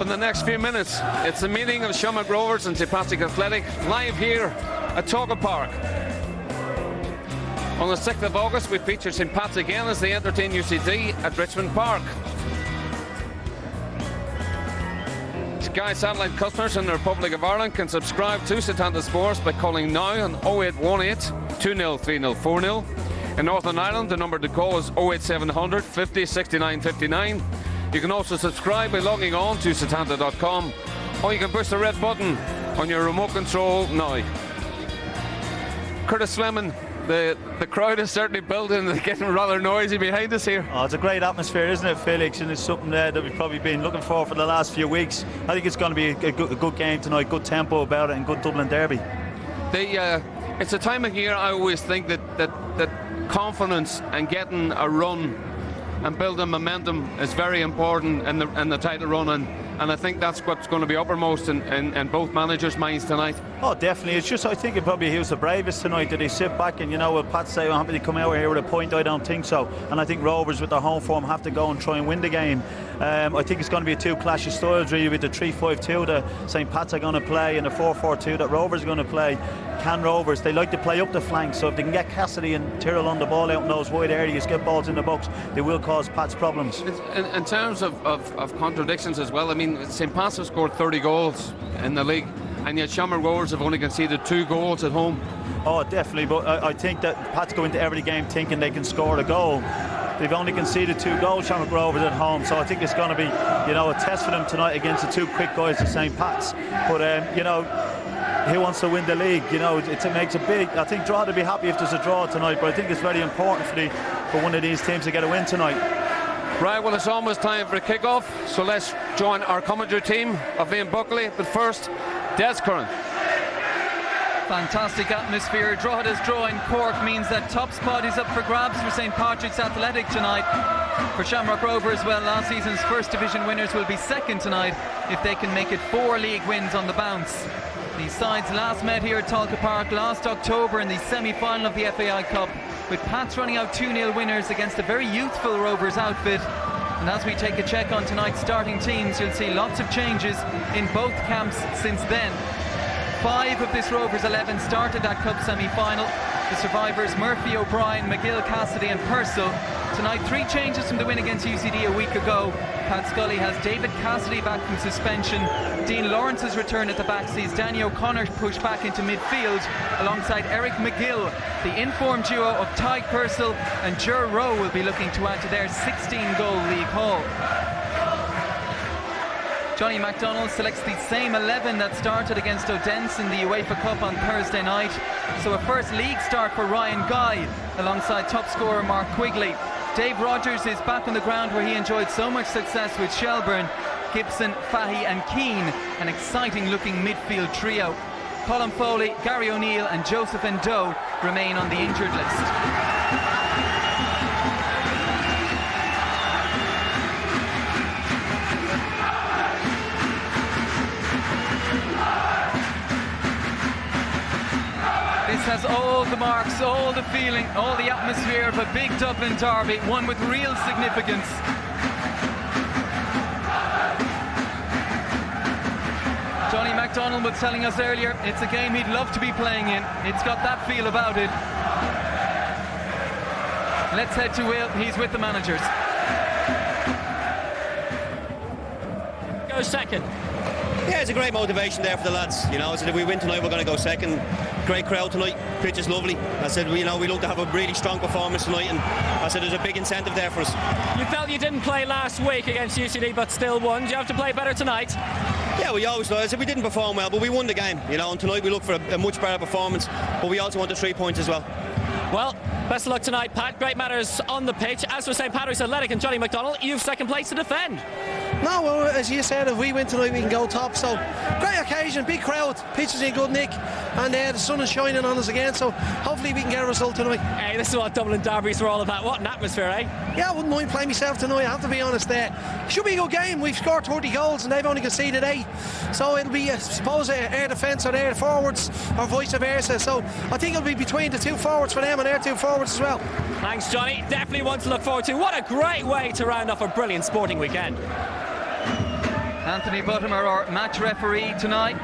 up in the next few minutes. It's the meeting of Shamrock Rovers and St Patrick Athletic live here at Tolka Park. On the 6th of August, we feature St Pat's again as they entertain UCD at Richmond Park. Sky Satellite customers in the Republic of Ireland can subscribe to Setanta Sports by calling now on 0818 20 30 40. In Northern Ireland, the number to call is 08700 50 69 59. You can also subscribe by logging on to setanta.com, or you can push the red button on your remote control now. Curtis Fleming, the crowd is certainly building. It's getting rather noisy behind us here. Oh, it's a great atmosphere, isn't it, Felix? And it's something that we've probably been looking for the last few weeks. I think it's going to be a good game tonight, good tempo about it, and good Dublin derby. It's a time of year I always think that confidence and getting a run and building momentum is very important in the title run, and I think that's what's going to be uppermost in both managers' minds tonight. Oh, definitely. It's just, I think it probably he was the bravest tonight. Did he sit back and, will Pat say, I'm happy to come out here with a point? I don't think so. And I think Rovers, with their home form, have to go and try and win the game. I think it's going to be a two clash of styles, really, with the 3-5-2 that St Pat's are going to play and the 4-4-2 that Rovers are going to play. Can Rovers, they like to play up the flank, so if they can get Cassidy and Tyrrell on the ball out in those wide areas, get balls in the box, they will cause Pat's problems. In terms of contradictions as well, I mean, St Pat's have scored 30 goals in the league, and yet Shamrock Rovers have only conceded 2 goals at home. Oh, definitely, but I think that Pat's go into every game thinking they can score a goal. They've only conceded 2 goals, Shamrock Rovers, at home, so I think it's going to be, a test for them tonight against the 2 quick guys at St Pat's. But, he wants to win the league, it makes a big, I think Drogheda would be happy if there's a draw tonight, but I think it's very important for one of these teams to get a win tonight. Right, well, it's almost time for a kick-off, so let's join our commentary team of Ian Buckley, but first, Des Curran. Fantastic atmosphere. Drogheda's draw in Cork means that top spot is up for grabs for St Patrick's Athletic tonight. For Shamrock Rovers, well, last season's first division winners will be second tonight if they can make it 4 league wins on the bounce. These sides last met here at Tolka Park last October in the semi-final of the FAI Cup, with Pats running out 2-0 winners against a very youthful Rovers outfit. And as we take a check on tonight's starting teams, you'll see lots of changes in both camps since then. 5 of this Rovers 11 started that Cup semi-final. The survivors Murphy, O'Brien, McGill, Cassidy and Purcell. Tonight 3 changes from the win against UCD a week ago. Pat Scully has David Cassidy back from suspension. Dean Lawrence's return at the back sees Danny O'Connor pushed back into midfield alongside Eric McGill. The informed duo of Ty Purcell and Ger Rowe will be looking to add to their 16-goal league haul. Johnny MacDonald selects the same 11 that started against Odense in the UEFA Cup on Thursday night. So a first league start for Ryan Guy alongside top scorer Mark Quigley. Dave Rogers is back on the ground where he enjoyed so much success with Shelburne. Gibson, Fahy and Keane, an exciting looking midfield trio. Colin Foley, Gary O'Neill and Joseph Endo remain on the injured list. This has all the marks, all the feeling, all the atmosphere of a big Dublin derby, one with real significance. Johnny MacDonald was telling us earlier, it's a game he'd love to be playing in. It's got that feel about it. Let's head to Will, he's with the managers. Go second. Yeah, it's a great motivation there for the lads. I said if we win tonight, we're going to go second. Great crowd tonight. Pitch is lovely. I said, we look to have a really strong performance tonight, and I said there's a big incentive there for us. You felt you didn't play last week against UCD, but still won. Do you have to play better tonight? Yeah, we always do. I said we didn't perform well, but we won the game. And tonight we look for a much better performance, but we also want the 3 points as well. Well, best of luck tonight, Pat. Great matters on the pitch. As for St Patrick's Athletic and Johnny MacDonald, you've second place to defend. No, well, as you said, if we win tonight, we can go top. So, great occasion, big crowd, pitch is in good nick, and the sun is shining on us again. So, hopefully, we can get a result tonight. Hey, this is what Dublin derbies are all about. What an atmosphere, eh? Yeah, I wouldn't mind playing myself tonight, I have to be honest there. Should be a good game. We've scored 30 goals, and they've only conceded 8. So, it'll be, I suppose, air defence or air forwards, or vice versa. So, I think it'll be between the 2 forwards for them and their 2 forwards as well. Thanks, Johnny. Definitely one to look forward to. What a great way to round off a brilliant sporting weekend. Anthony Buttimer, our match referee tonight.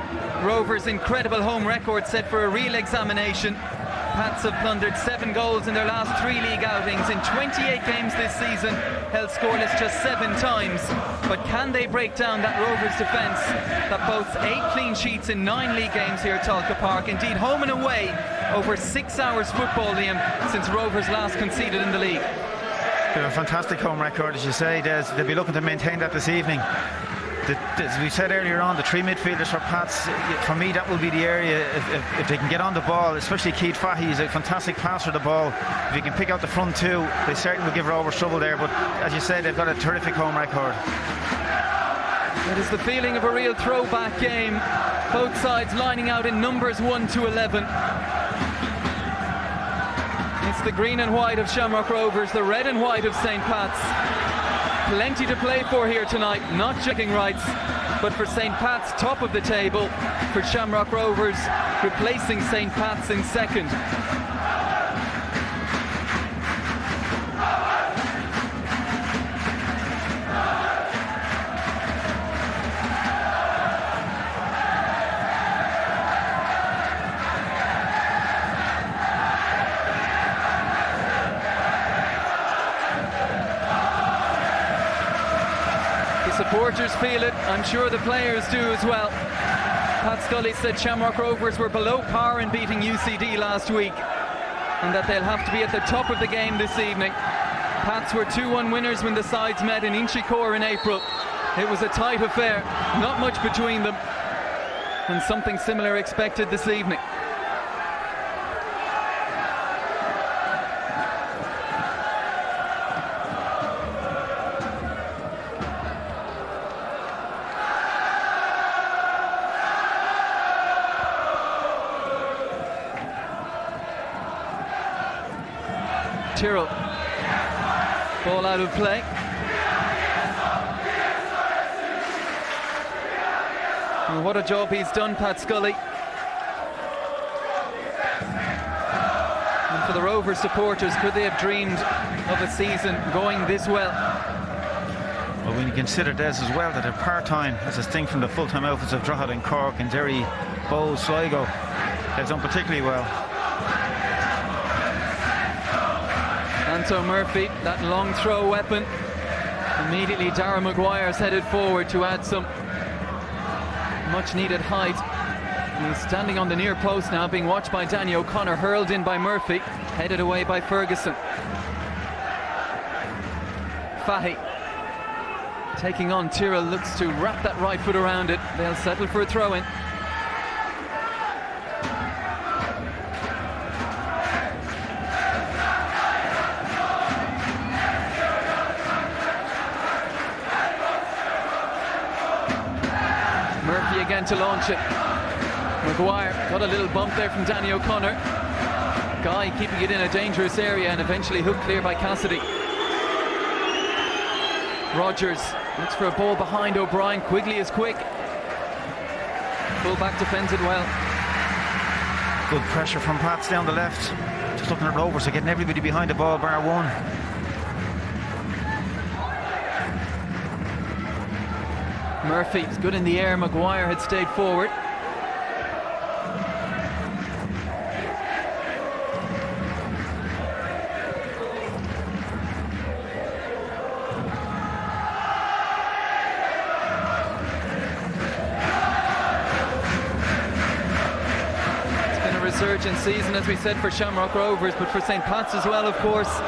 Rovers' incredible home record set for a real examination. Pats have plundered 7 goals in their last 3 league outings. In 28 games this season, held scoreless just 7 times. But can they break down that Rovers defence that boasts 8 clean sheets in 9 league games here at Tolka Park? Indeed, home and away, over 6 hours football, Liam, since Rovers last conceded in the league. They have a fantastic home record, as you say, Des. They'll be looking to maintain that this evening. As we said earlier on, the 3 midfielders for Pats, for me that will be the area if they can get on the ball, especially Keith Fahey is a fantastic passer of the ball. If he can pick out the front 2, they certainly will give Rovers trouble there, but as you say, they've got a terrific home record. It is the feeling of a real throwback game, both sides lining out in numbers 1 to 11. It's the green and white of Shamrock Rovers, the red and white of St. Pat's. Plenty to play for here tonight, not checking rights, but for St. Pat's top of the table, for Shamrock Rovers replacing St. Pat's in second. Supporters feel it, I'm sure the players do as well. Pat Scully said Shamrock Rovers were below par in beating UCD last week and that they'll have to be at the top of the game this evening. Pats were 2-1 winners when the sides met in Inchicore in April. It was a tight affair, not much between them, and something similar expected this evening. Tyrrell, ball out of play. And what a job he's done, Pat Scully. And for the Rovers supporters, could they have dreamed of a season going this well? Well, when you consider, Des, as well, that at part-time, as a sting from the full-time outfits of Drogheda and Cork and Derry, Bow, Sligo, they've done particularly well. Anto Murphy, that long throw weapon. Immediately Darragh Maguire's headed forward to add some much needed height. And he's standing on the near post now, being watched by Danny O'Connor, hurled in by Murphy, headed away by Ferguson. Fahey taking on Tyrrell, looks to wrap that right foot around it. They'll settle for a throw-in. Murphy again to launch it. Maguire got a little bump there from Danny O'Connor. Guy keeping it in a dangerous area and eventually hooked clear by Cassidy. Rogers looks for a ball behind O'Brien. Quigley is quick. Full-back defends it well. Good pressure from Pats down the left. Just looking at Rovers, they're getting everybody behind the ball, bar one. Murphy's good in the air. Maguire had stayed forward. It's been a resurgent season, as we said, for Shamrock Rovers, but for St. Pat's as well, of course.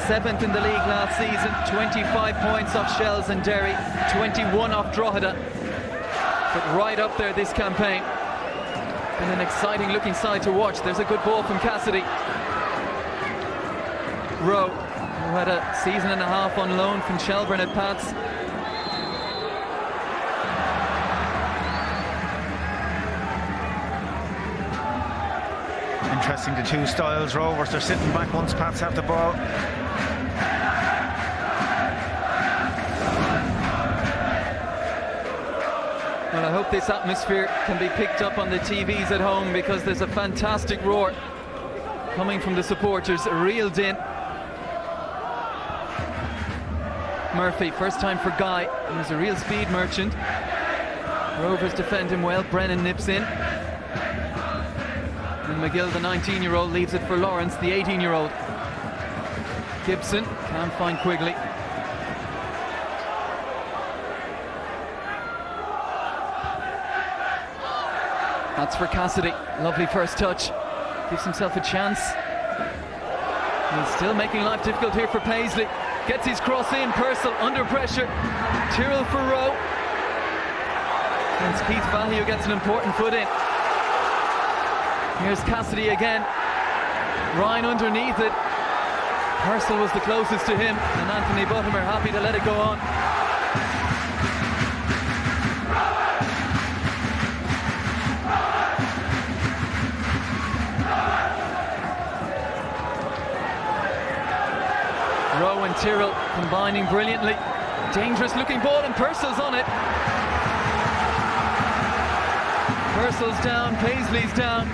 7th in the league last season, 25 points off Shells and Derry, 21 off Drogheda, but right up there this campaign. And an exciting looking side to watch. There's a good ball from Cassidy. Rowe, who had a season and a half on loan from Shelburne at Pats. Interesting, the two styles. Rovers, they're sitting back once Pats have the ball. Well, I hope this atmosphere can be picked up on the TVs at home, because there's a fantastic roar coming from the supporters, a real din. Murphy, first time for Guy. He was a real speed merchant. Rovers defend him well. Brennan nips in. And McGill, the 19-year-old, leaves it for Lawrence, the 18-year-old. Gibson can't find Quigley. That's for Cassidy. Lovely first touch. Gives himself a chance. He's still making life difficult here for Paisley. Gets his cross in. Purcell under pressure. Tyrrell for Rowe. And it's Keith Fahey who gets an important foot in. Here's Cassidy again. Ryan underneath it. Purcell was the closest to him, and Anthony Buttimer happy to let it go on. Rowe and Tyrrell combining brilliantly. Dangerous looking ball, and Purcell's on it. Purcell's down, Paisley's down.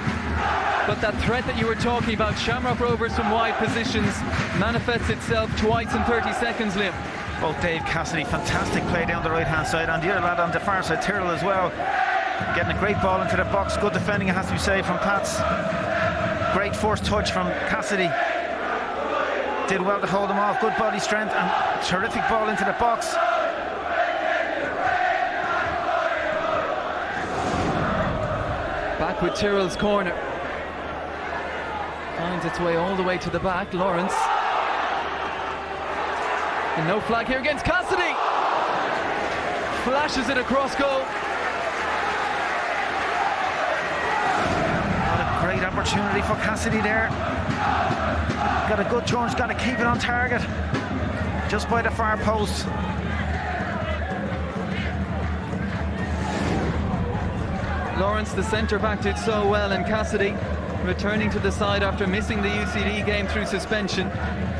But that threat that you were talking about, Shamrock Rovers from wide positions, manifests itself twice in 30 seconds, Liam. Well, Dave Cassidy, fantastic play down the right hand side, and the other lad on the far side, Tyrrell as well, getting a great ball into the box. Good defending, it has to be said, from Pats. Great first touch from Cassidy. Did well to hold him off. Good body strength and terrific ball into the box. Back with Tyrrell's corner. Finds its way all the way to the back. Lawrence. And no flag here against Cassidy. Flashes it across goal. What a great opportunity for Cassidy there. Got a good turn, got to keep it on target. Just by the far post. Lawrence, the centre-back, did so well, and Cassidy returning to the side after missing the UCD game through suspension,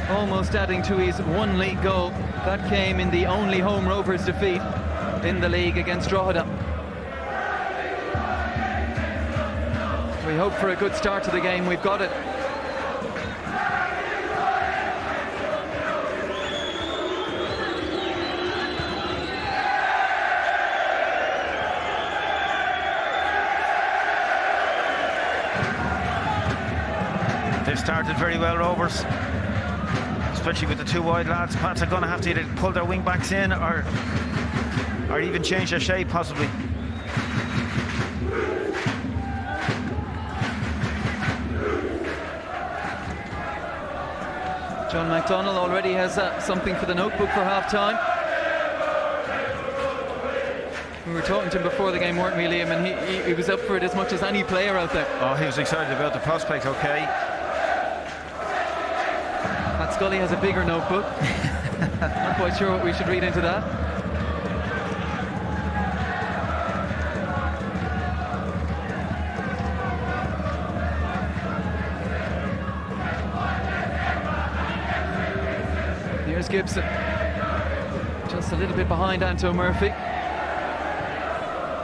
almost adding to his one league goal. That came in the only home Rovers defeat in the league against Drogheda. We hope for a good start to the game. We've got it. They've started very well, Rovers, especially with the two wide lads. Pats are going to have to either pull their wing backs in or even change their shape possibly. John McDonnell already has something for the notebook for half-time. We were talking to him before the game, weren't we, Liam? And he was up for it as much as any player out there. Oh, he was excited about the prospect, okay. Pat Scully has a bigger notebook. Not quite sure what we should read into that. Here's Gibson. Just a little bit behind Anto Murphy.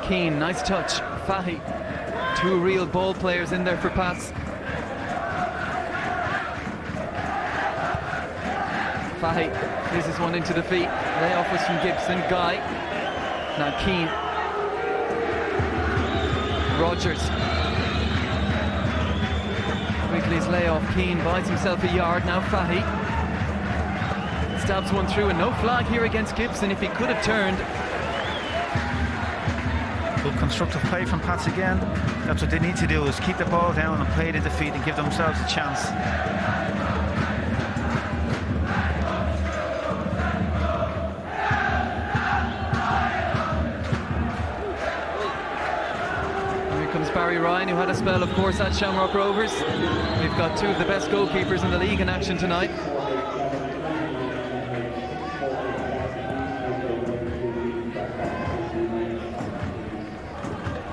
Keane, nice touch. Fahey. Two real ball players in there for Pats. Fahey, this is one into the feet. Layoff was from Gibson. Guy. Now Keane. Rogers. Quigley's layoff. Keane buys himself a yard. Now Fahey. Stabs one through, and no flag here against Gibson. If he could have turned. Good constructive play from Pats again. That's what they need to do, is keep the ball down and play it in the feet and give themselves a chance. Here comes Barry Ryan, who had a spell, of course, at Shamrock Rovers. We've got two of the best goalkeepers in the league in action tonight.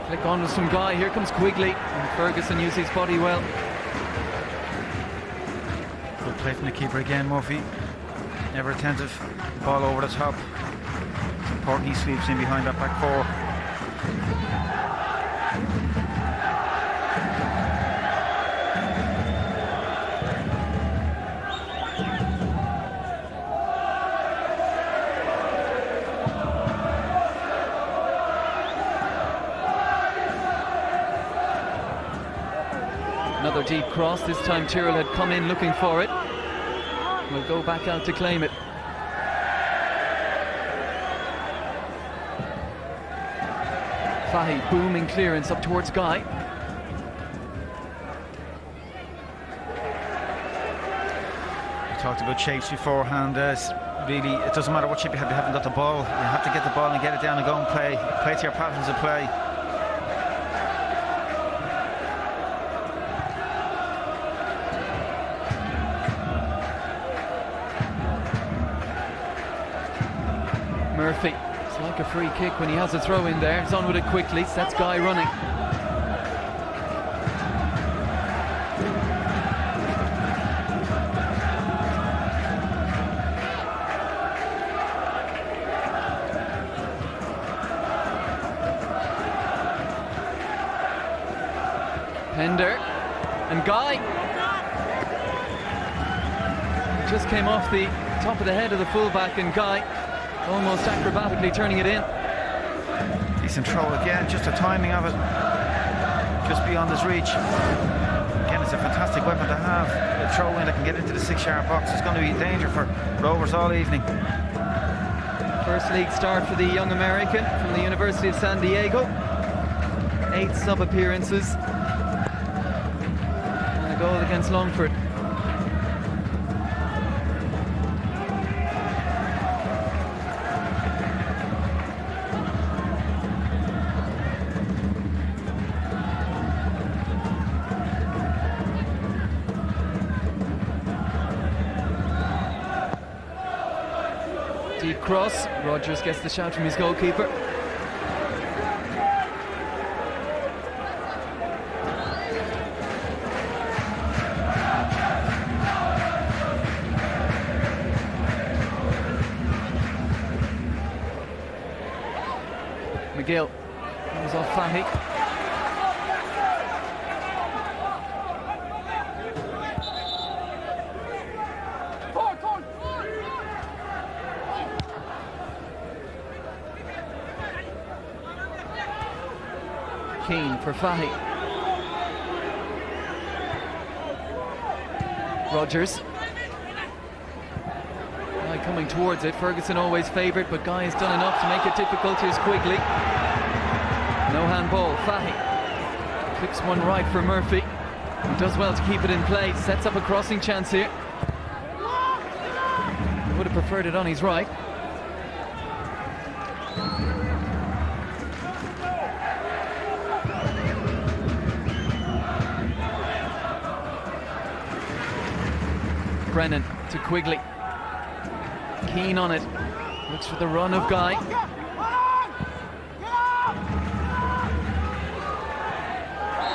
Flick on was from Guy. Here comes Quigley. And Ferguson used his body well. Good play from the keeper again, Murphy. Never attentive. Ball over the top. It's important he sweeps in behind that back four. Another deep cross. This time Tyrrell had come in looking for it. Will go back out to claim it. Fahy, booming clearance up towards Guy. We talked about shapes beforehand. Really, it doesn't matter what shape you have, you haven't got the ball. You have to get the ball and get it down and go and play to your patterns of play. Murphy, it's like a free kick when he has a throw in there. He's on with it quickly. So that's Guy running. Pender and Guy just came off the top of the head of the fullback, and Guy almost acrobatically turning it in. Decent throw again, just the timing of it just beyond his reach. Again, it's a fantastic weapon to have. A throw in that can get into the 6-yard box. It's going to be a danger for Rovers all evening. First league start for the young American from the University of San Diego. 8 sub appearances. A goal against Longford. Deep cross. Rogers gets the shout from his goalkeeper. McGill comes off Fahy. Keane for Fahy. Rogers. Coming towards it. Ferguson always favoured, but Guy has done enough to make it difficult. Here's Quigley. No handball. Fahy flicks one right for Murphy. He does well to keep it in play. Sets up a crossing chance here. He would have preferred it on his right. Brennan to Quigley. Keane on it. Looks for the run of Guy.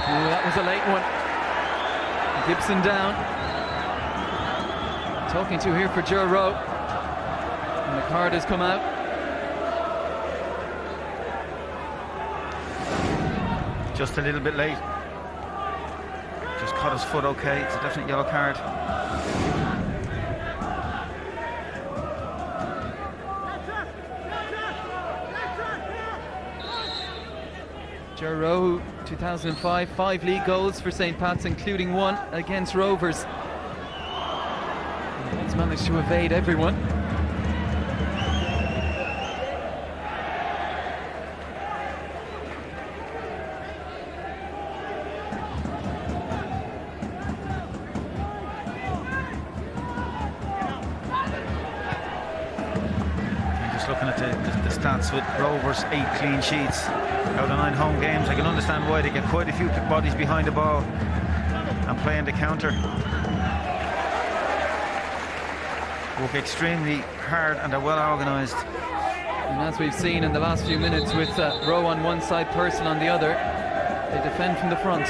Oh, that was a late one. Gibson down. Talking to here for Joe Rowe. And the card has come out. Just a little bit late. Just caught his foot okay. It's a definite yellow card. Joe Rowe, 2005, 5 league goals for St. Pat's, including 1 against Rovers. He's managed to evade everyone. Looking at the stats with Rovers, 8 clean sheets out of 9 home games. I can understand why they get quite a few bodies behind the ball and playing the counter. Work extremely hard and are well organised. And as we've seen in the last few minutes, with Rowe on one side, Purcell on the other, they defend from the front.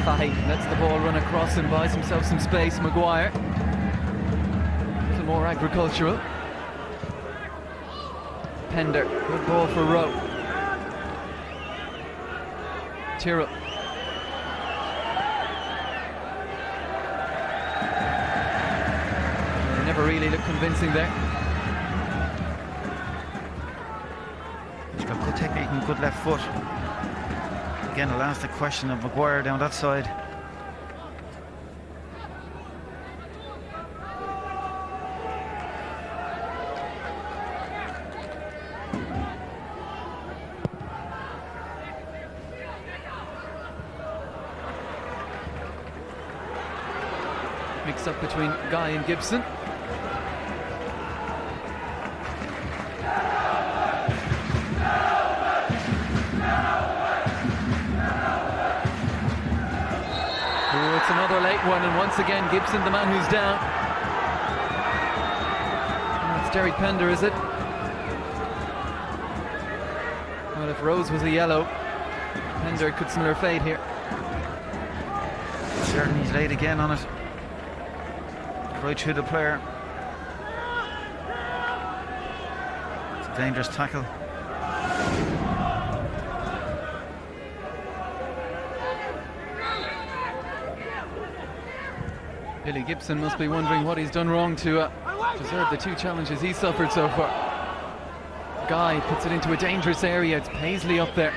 Fahy lets the ball run across and buys himself some space. Maguire, a little more agricultural. Pender, good ball for Rowe. Tyrrell. never really looked convincing there. He's got good technique and good left foot. Again, I'll ask the question of Maguire down that side. Mix up between Guy and Gibson. Oh, it's another late one, and once again Gibson, the man who's down. And it's Derek Pender, is it? Well, if Rose was a yellow, Pender could smell her fade here. Certainly he's late again on it. Right through the player. It's a dangerous tackle. Billy Gibson must be wondering what he's done wrong to deserve the 2 challenges he's suffered so far. Guy puts it into a dangerous area. It's Paisley up there.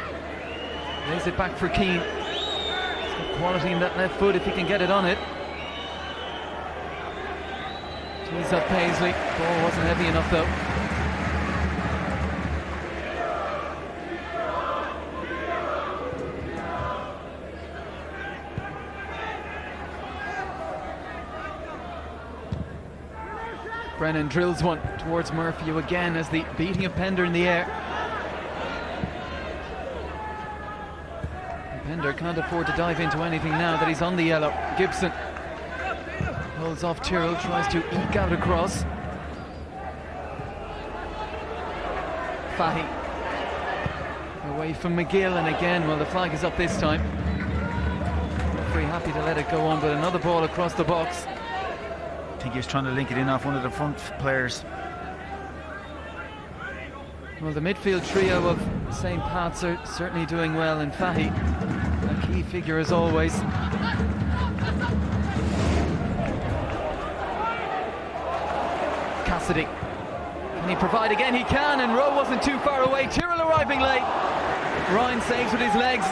Lays it back for Keane. He's got quality in that left foot if he can get it on it. Tees up Paisley. Ball wasn't heavy enough though. Brennan drills one towards Murphy again as the beating of Pender in the air. And Pender can't afford to dive into anything now that he's on the yellow. Gibson holds off Tyrrell, tries to eke out across. Fahy away from McGill, and again, well, the flag is up this time. Very happy to let it go on, but another ball across the box. I think he was trying to link it in off one of the front players. Well, the midfield trio of St. Pat's are certainly doing well, and Fahy, a key figure as always. Cassidy, can he provide again? He can, and Rowe wasn't too far away. Tyrrell arriving late. Ryan saves with his legs.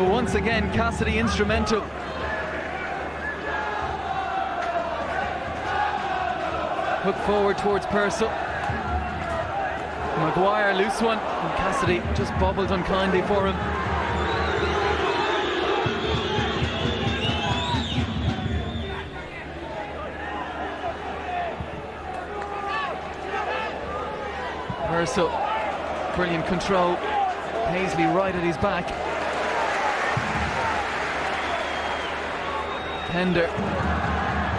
Once again, Cassidy instrumental. Hook forward towards Purcell. Maguire, loose one, and Cassidy just bobbled unkindly for him. Purcell, brilliant control. Paisley right at his back. Pender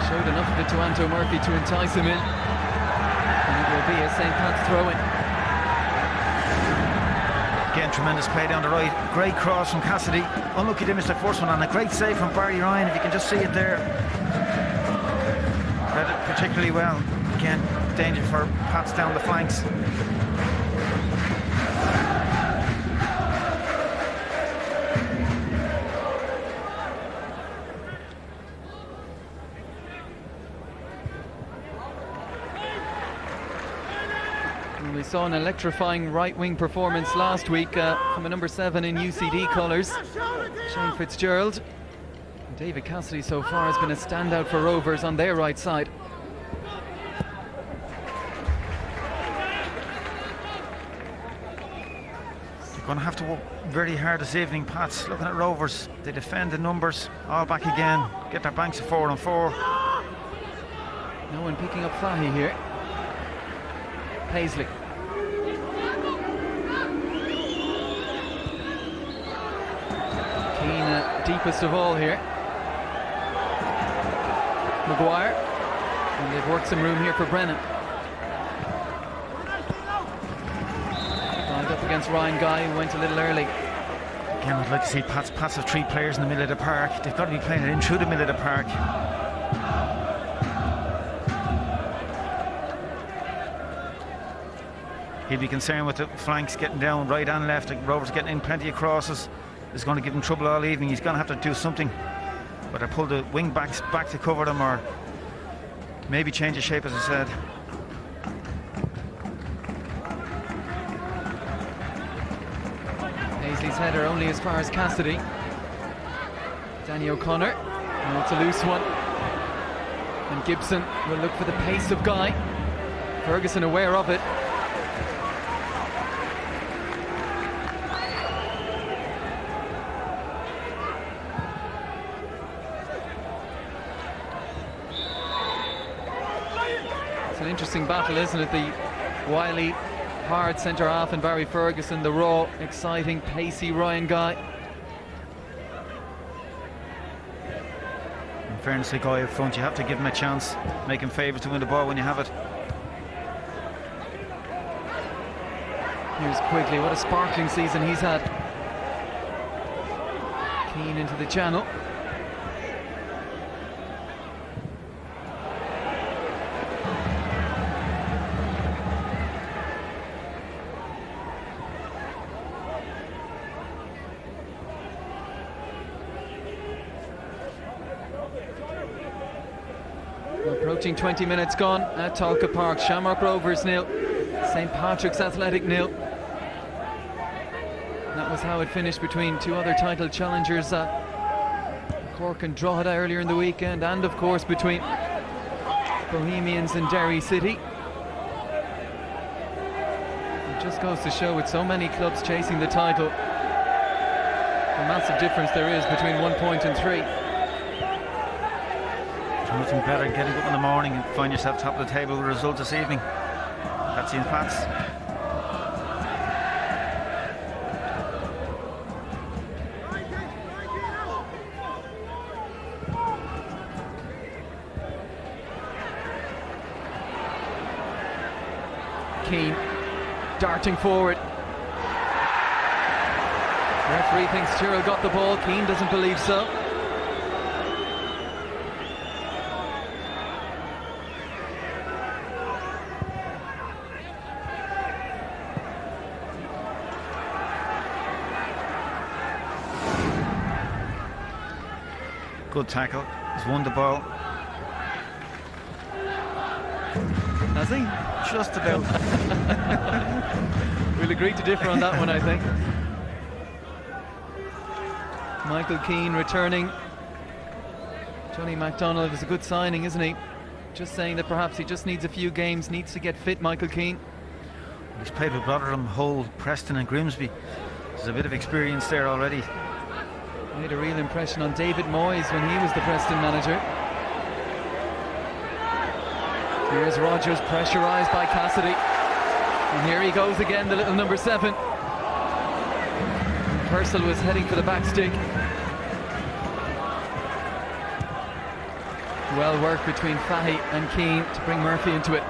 showed enough of it to Anto Murphy to entice him in, and it will be a St. Pat's throw-in. Again, tremendous play down the right. Great cross from Cassidy. Unlucky to miss the first one, and a great save from Barry Ryan, if you can just see it there. Read it particularly well. Again, danger for Pats down the flanks. We saw an electrifying right-wing performance last week from a number 7 in UCD colours, Shane Fitzgerald. And David Cassidy so far has been a standout for Rovers on their right side. They're going to have to work very hard this evening, Pats. Looking at Rovers, they defend the numbers, all back again, get their banks of 4 on 4. No one picking up Fahy here. Paisley. Keane deepest of all here. Maguire, and they've worked some room here for Brennan. Lined up against Ryan Guy, who went a little early. Again, I'd like to see Pats have 3 players in the middle of the park. They've got to be playing it in through the middle of the park. He'll be concerned with the flanks getting down right and left. Rovers getting in plenty of crosses. is going to give him trouble all evening. He's going to have to do something, whether pull the wing backs back to cover them or maybe change the shape, as I said. Paisley's header only as far as Cassidy. Danny O'Connor, and it's a loose one. And Gibson will look for the pace of Guy. Ferguson aware of it. It's an interesting battle, isn't it? The wily, hard centre half and Barry Ferguson, the raw, exciting, pacey Ryan Guy. In fairness to Guy up front, you have to give him a chance, make him favourite to win the ball when you have it. Here's Quigley, what a sparkling season he's had. Keane into the channel. Approaching 20 minutes gone at Tolka Park. Shamrock Rovers 0, St Patrick's Athletic 0. That was how it finished between two other title challengers, Cork and Drogheda earlier in the weekend, and of course between Bohemians and Derry City. It just goes to show, with so many clubs chasing the title, the massive difference there is between 1 point and 3. There's nothing better than getting up in the morning and find yourself top of the table with results this evening. That's Ian Pats. Keane darting forward. Referee thinks Tyrrell got the ball. Keane doesn't believe so. Good tackle. He's won the ball. Has he? Just about. We'll agree to differ on that one, I think. Michael Keane returning. Johnny MacDonald is a good signing, isn't he? Just saying that perhaps he just needs a few games, needs to get fit, Michael Keane. He's played with Rotherham, Hull, Preston and Grimsby. There's a bit of experience there already. Made a real impression on David Moyes when he was the Preston manager. Here's Rogers, pressurised by Cassidy. And here he goes again, the little number 7. Purcell was heading for the back stick. Well worked between Fahy and Keane to bring Murphy into it.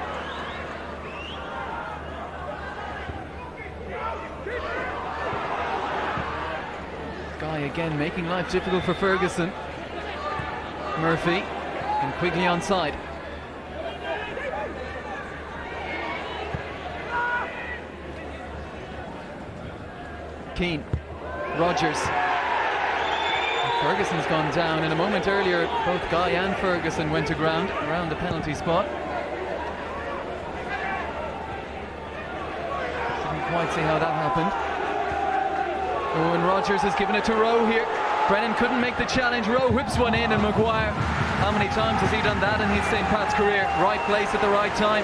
Guy again making life difficult for Ferguson. Murphy and Quigley onside. Keane, Rogers. Ferguson's gone down. In a moment earlier, both Guy and Ferguson went to ground around the penalty spot. Didn't quite see how that happened. Oh, and Rogers has given it to Rowe here. Brennan couldn't make the challenge. Rowe whips one in, and Maguire, how many times has he done that in his St. Pat's career? Right place at the right time.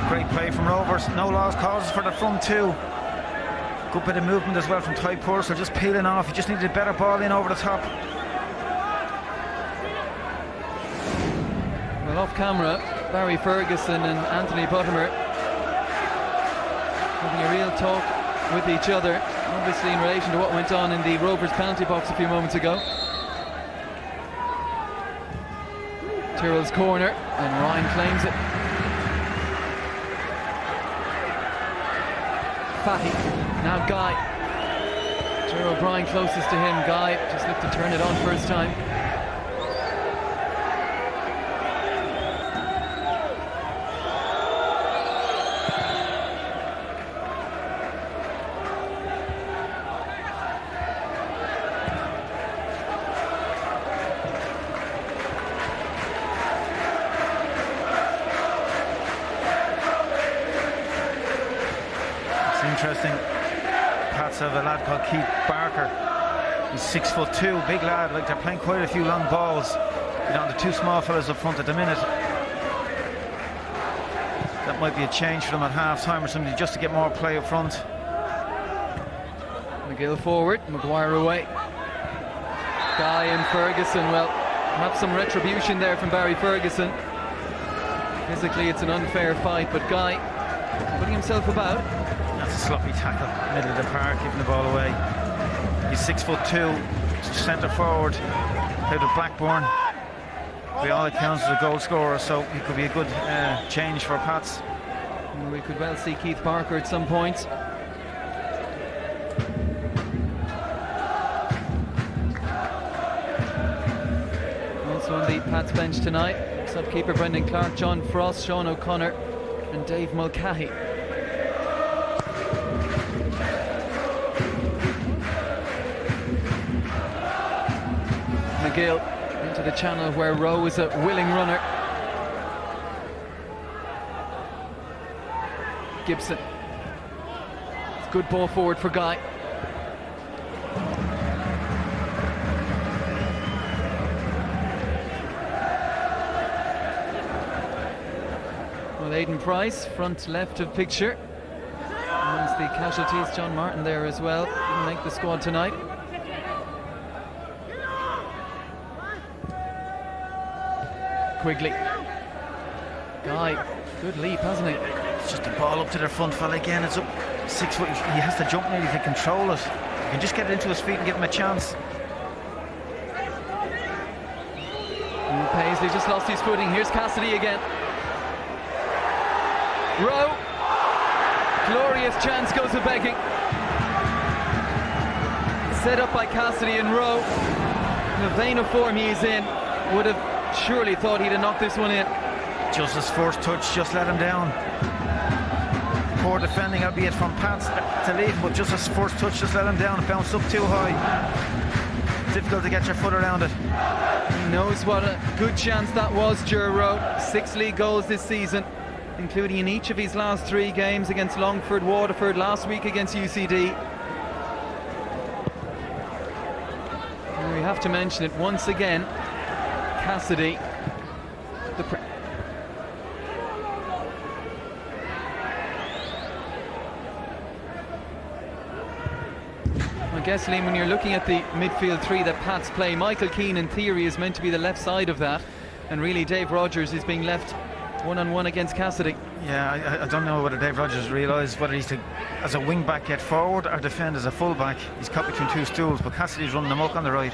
Great play from Rovers. No lost causes for the front two. Good bit of movement as well from Ty Purcell, just peeling off. He just needed a better ball in over the top. Well, off camera, Barry Ferguson and Anthony Buttimer having a real talk with each other, obviously in relation to what went on in the Rovers penalty box a few moments ago. Tyrrell's corner, and Ryan claims it. Fahy, now Guy. Ger O'Brien closest to him. Guy just looked to turn it on first time. It's interesting. Pats have a lad called Keith Barker. He's 6'2", big lad. Like, they're playing quite a few long balls. You know, the two small fellas up front at the minute. That might be a change for them at half-time or something, just to get more play up front. McGill forward, Maguire away. Guy and Ferguson, well, have some retribution there from Barry Ferguson. Physically it's an unfair fight, but Guy putting himself about. That's a sloppy tackle, middle of the park, giving the ball away. He's 6'2", centre forward, out of Blackburn. By all accounts, is a goal scorer, so he could be a good change for Pats. We could well see Keith Barker at some point. Also on the Pats bench tonight, sub-keeper Brendan Clark, John Frost, Sean O'Connor and Dave Mulcahy. McGill into the channel where Rowe is a willing runner. Gibson. It's a good ball forward for Guy. Well, Aidan Price, front left of picture. Amongst the casualties, John Martin there as well. Didn't make the squad tonight. Quigley. Guy, good leap, hasn't he? It's just a ball up to their front fella again. It's up 6 foot. He has to jump nearly to control it. You can just get it into his feet and give him a chance. And Paisley just lost his footing. Here's Cassidy again. Rowe. Glorious chance goes a begging. Set up by Cassidy, and Rowe, in the vein of form he is in, would have surely thought he'd have knocked this one in. Just his first touch, just let him down. Poor defending, albeit from Pats to leave, but just his first touch, just let him down. It bounced up too high. Difficult to get your foot around it. He knows what a good chance that was, Ger Rowe. 6 league goals this season, including in each of his last 3 games against Longford, Waterford, last week against UCD. And we have to mention it once again. Cassidy, I guess, Liam, when you're looking at the midfield 3 that Pats play, Michael Keane in theory is meant to be the left side of that, and really Dave Rogers is being left one-on-one against Cassidy. Yeah, I don't know whether Dave Rogers realised whether he's to, as a wing back, get forward or defend as a full back. He's caught between 2 stools, but Cassidy's running amok on the right.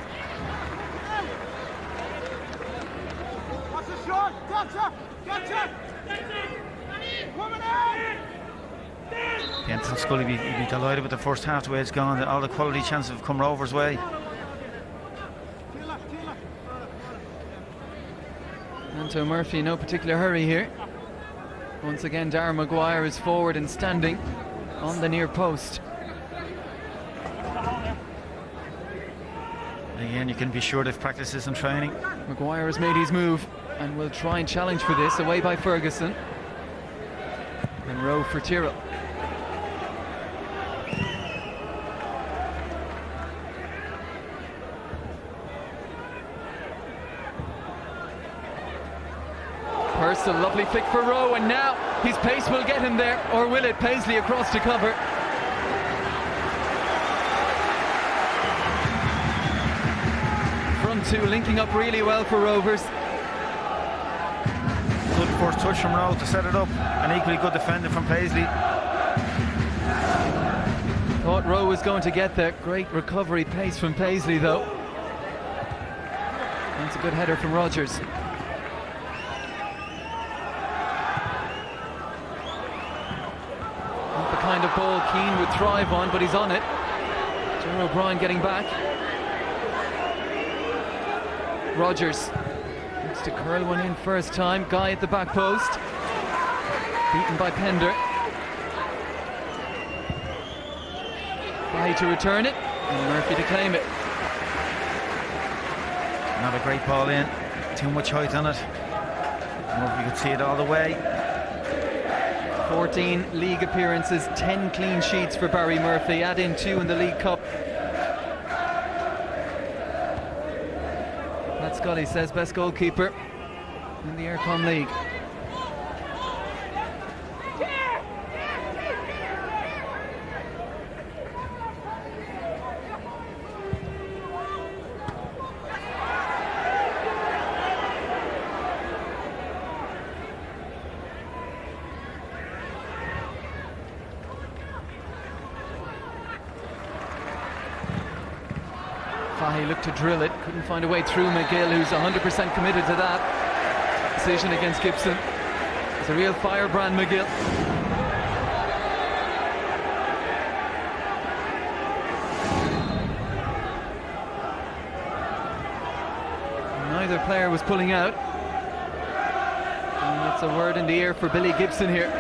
Again, Scully would be delighted with the first half, the way it's gone. All the quality chances have come Rovers' way. Anto Murphy, no particular hurry here. Once again, Darren Maguire is forward and standing on the near post. Again, you can be sure they've practiced this in training. Maguire has made his move and will try and challenge for this, away by Ferguson. And Rowe for Tyrrell. Purcell, lovely flick for Rowe, and now his pace will get him there, or will it? Paisley across to cover. Front 2 linking up really well for Rovers. Good first touch from Rowe to set it up, and equally good defending from Paisley. Thought Rowe was going to get there. Great recovery pace from Paisley, though. That's a good header from Rogers. Not the kind of ball Keane would thrive on, but he's on it. Joe O'Brien getting back. Rogers looks to curl one in first time. Guy at the back post, beaten by Pender. Guy to return it, and Murphy to claim it. Not a great ball in, too much height on it. Murphy could see it all the way. 14 league appearances, 10 clean sheets for Barry Murphy, add in 2 in the League Cup. Pat Scully says best goalkeeper in the Aircom League. Fahy looked to drill it, couldn't find a way through. McGill, who's 100% committed to that decision against Gibson. It's a real firebrand, McGill. Neither player was pulling out. And that's a word in the air for Billy Gibson here.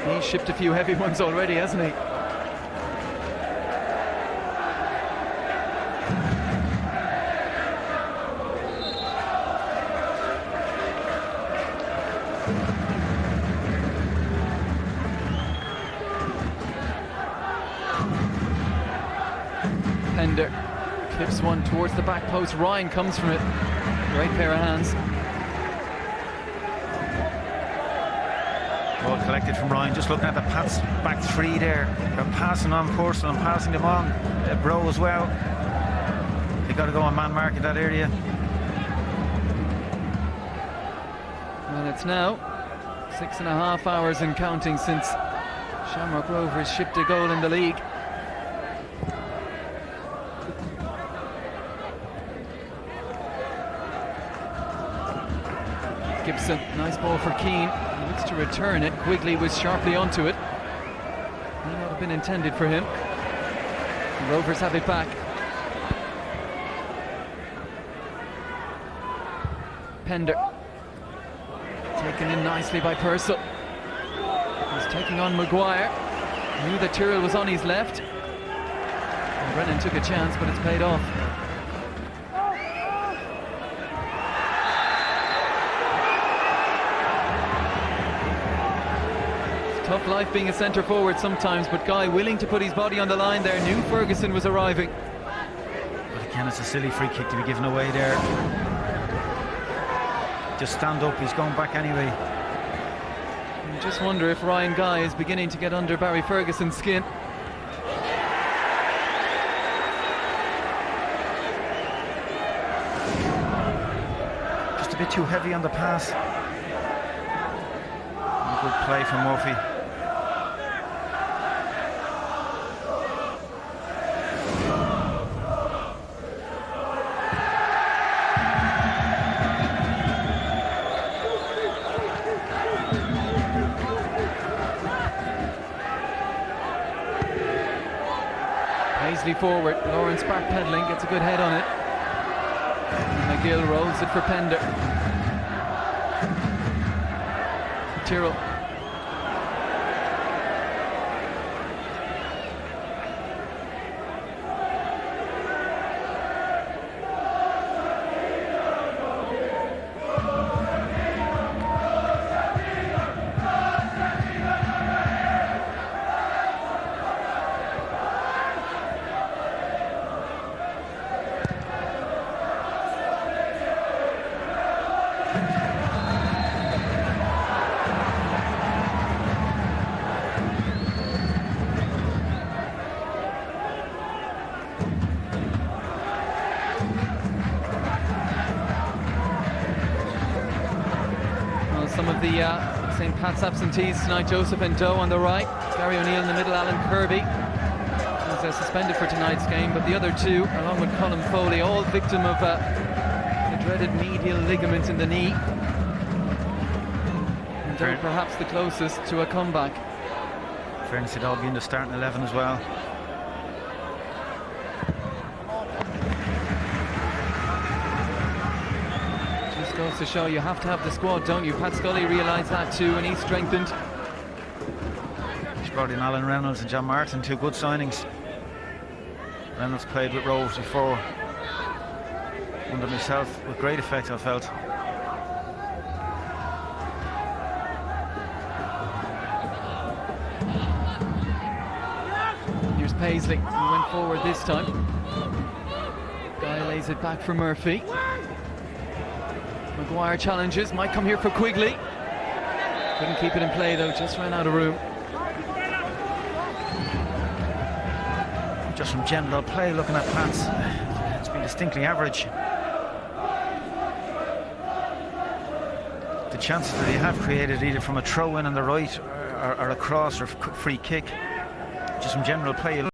He's shipped a few heavy ones already, hasn't he? Pender clips one towards the back post. Ryan comes from it. Great pair of hands. Well collected from Ryan. Just looking at the Pats back three there. They're passing on Purcell and passing them on. Bro as well. They got to go on man mark in that area. Well, it's now 6.5 hours and counting since Shamrock Rovers shipped a goal in the league. Gibson, nice ball for Keane. He looks to return it. Quigley was sharply onto it. May not have been intended for him. The Rovers have it back. Pender. Taken in nicely by Purcell. He's taking on Maguire. Knew that Tyrrell was on his left. And Brennan took a chance, but it's paid off. Tough life being a centre forward sometimes, but Guy willing to put his body on the line there. Knew Ferguson was arriving. But again, it's a silly free kick to be given away there. Just stand up, he's going back anyway. You just wonder if Ryan Guy is beginning to get under Barry Ferguson's skin. Just a bit too heavy on the pass. Good play from Murphy. Paisley forward, Lawrence backpedaling, gets a good head on it. And McGill rolls it for Pender. Tyrrell. Some of the St. Pat's absentees tonight: Joseph and Doe on the right, Gary O'Neill in the middle, Alan Kirby was suspended for tonight's game, but the other two, along with Colin Foley, all victim of the dreaded medial ligament in the knee. And Doe perhaps the closest to a comeback. Fairness, they'd all be in the starting 11 as well. Goes to show you have to have the squad, don't you? Pat Scully realised that too, and he's strengthened. He's brought in Alan Reynolds and John Martin, two good signings. Reynolds played with Rovers before, under myself, with great effect, I felt. Paisley, who went forward this time. Guy lays it back for Murphy. Maguire challenges, might come here for Quigley. Couldn't keep it in play though, just ran out of room. Just from general play, looking at Pats, it's been distinctly average. The chances that they have created either from a throw in on the right or a cross or free kick, just from general play.